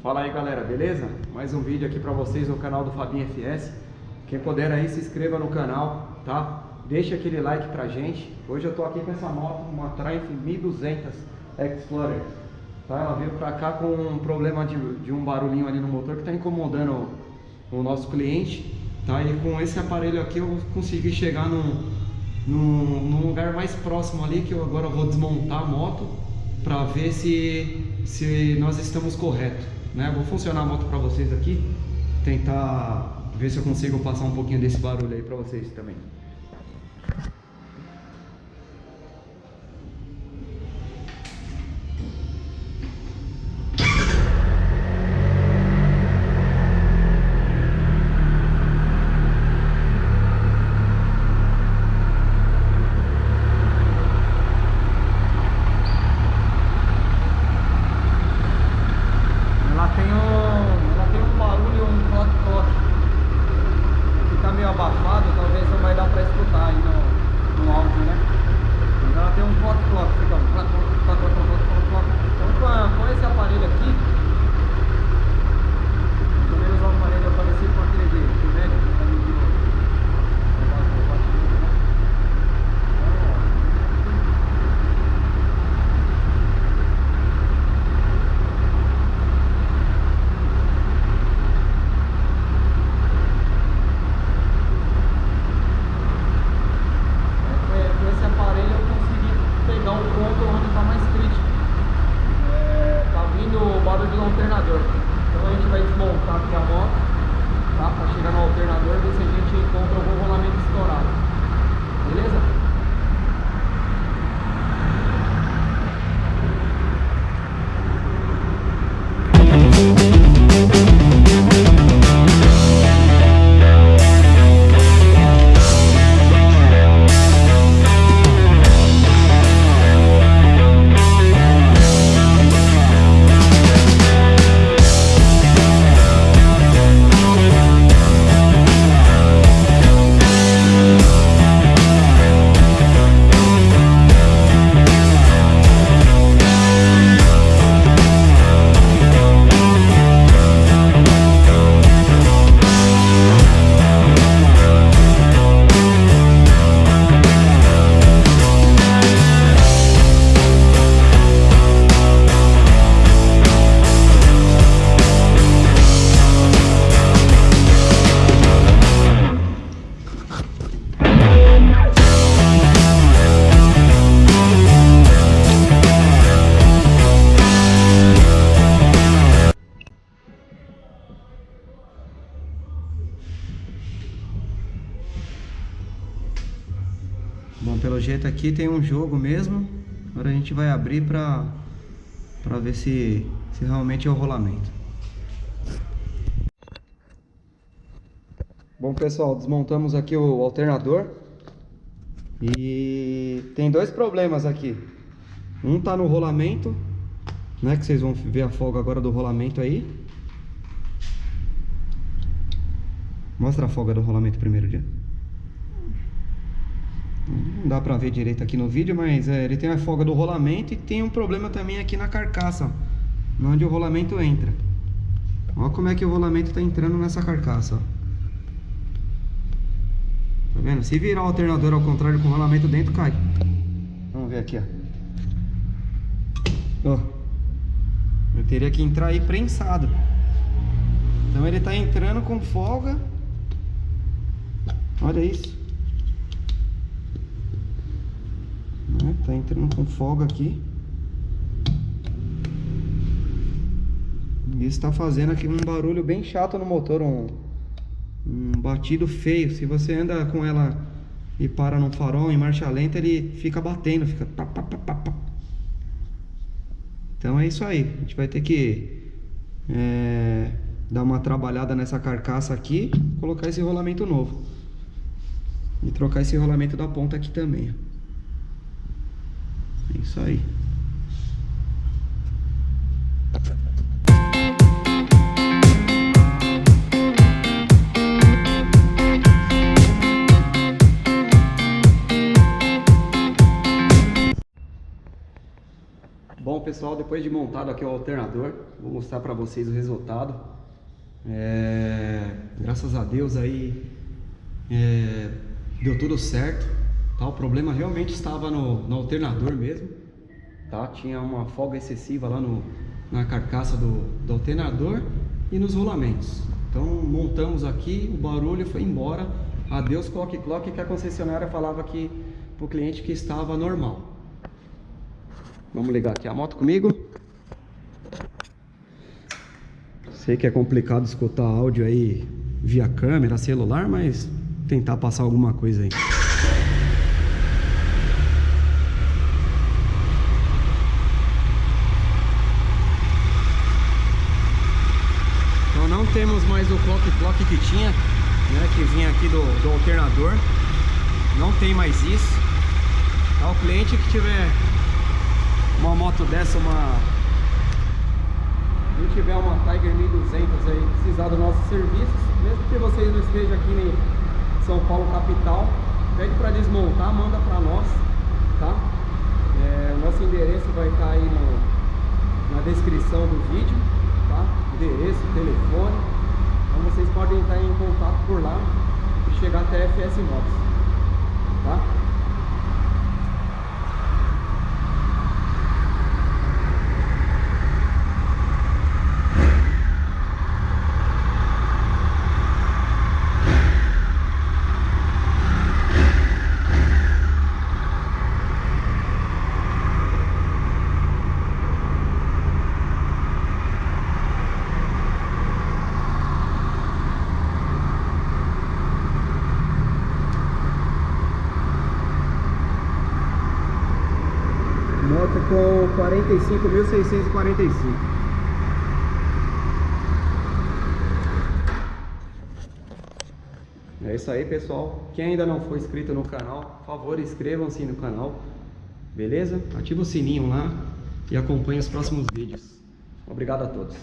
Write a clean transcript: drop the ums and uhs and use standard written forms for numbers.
Fala aí galera, beleza? Mais um vídeo aqui pra vocês no canal do Fabinho FS. Quem puder aí se inscreva no canal, tá? Deixa aquele like pra gente. Hoje eu tô aqui com essa moto, uma Triumph 1200 Explorer, tá? Ela veio pra cá com um problema de um barulhinho ali no motor que tá incomodando o nosso cliente, tá? E com esse aparelho aqui eu consegui chegar num lugar mais próximo ali, que eu agora vou desmontar a moto pra ver se nós estamos corretos, né? Vou funcionar a moto para vocês aqui, tentar ver se eu consigo passar um pouquinho desse barulho aí para vocês também. Ela tem um barulho, um toque-toque que tá meio abafado, talvez não vai dar pra escutar aí no áudio, né? Mas ela tem um toque-toque, fica um toque-toque. Então com esse aparelho aqui, pelo menos o aparelho é parecido com aquele de médico que tá medindo o negócio do batimento, né? Alternador. Então a gente vai desmontar aqui a moto, tá? Para chegar no alternador e ver se a gente encontra algum rolamento estourado. Beleza? Bom, pelo jeito aqui tem um jogo mesmo. Agora a gente vai abrir pra ver se realmente é o rolamento. Bom pessoal, desmontamos aqui o alternador. E tem dois problemas aqui. Um tá no rolamento, né, que vocês vão ver a folga agora do rolamento aí. Mostra a folga do rolamento primeiro, dia. Não dá pra ver direito aqui no vídeo, mas ele tem a folga do rolamento e tem um problema também aqui na carcaça, ó, onde o rolamento entra. Olha como é que o rolamento tá entrando nessa carcaça, ó. Tá vendo? Se virar o alternador ao contrário com o rolamento dentro, cai. Vamos ver aqui, ó. Ó. Eu teria que entrar aí prensado. Então ele tá entrando com folga. Olha isso. Tá entrando com folga aqui. Isso tá fazendo aqui um barulho bem chato no motor, um batido feio. Se você anda com ela e para num farol em marcha lenta, ele fica batendo, fica pá, pá, pá, pá, pá. Então é isso aí. A gente vai ter que dar uma trabalhada nessa carcaça aqui, colocar esse rolamento novo e trocar esse rolamento da ponta aqui também, ó. É isso aí. Bom pessoal, depois de montado aqui o alternador, vou mostrar para vocês o resultado. Graças a Deus aí deu tudo certo, tá? O problema realmente estava no alternador mesmo, tá? Tinha uma folga excessiva lá na carcaça do alternador e nos rolamentos. Então montamos aqui, o barulho foi embora. Adeus clock, que a concessionária falava que para o cliente que estava normal. Vamos ligar aqui a moto comigo. Sei que é complicado escutar áudio aí via câmera, celular, mas tentar passar alguma coisa aí. Então não temos mais o clock que tinha, né, que vinha aqui do alternador. Não tem mais isso. Tá? O cliente que tiver uma moto dessa, se tiver uma Tiger 1200 aí, precisar dos nossos serviços, mesmo que vocês não estejam aqui em São Paulo capital, pede para desmontar, manda para nós, tá? O nosso endereço vai estar aí na descrição do vídeo, tá? Endereço, telefone, então vocês podem estar em contato por lá e chegar até a FS Motos, tá? Moto com 45.645. É isso aí, pessoal. Quem ainda não foi inscrito no canal, por favor, inscrevam-se no canal. Beleza? Ativa o sininho lá e acompanhe os próximos vídeos. Obrigado a todos.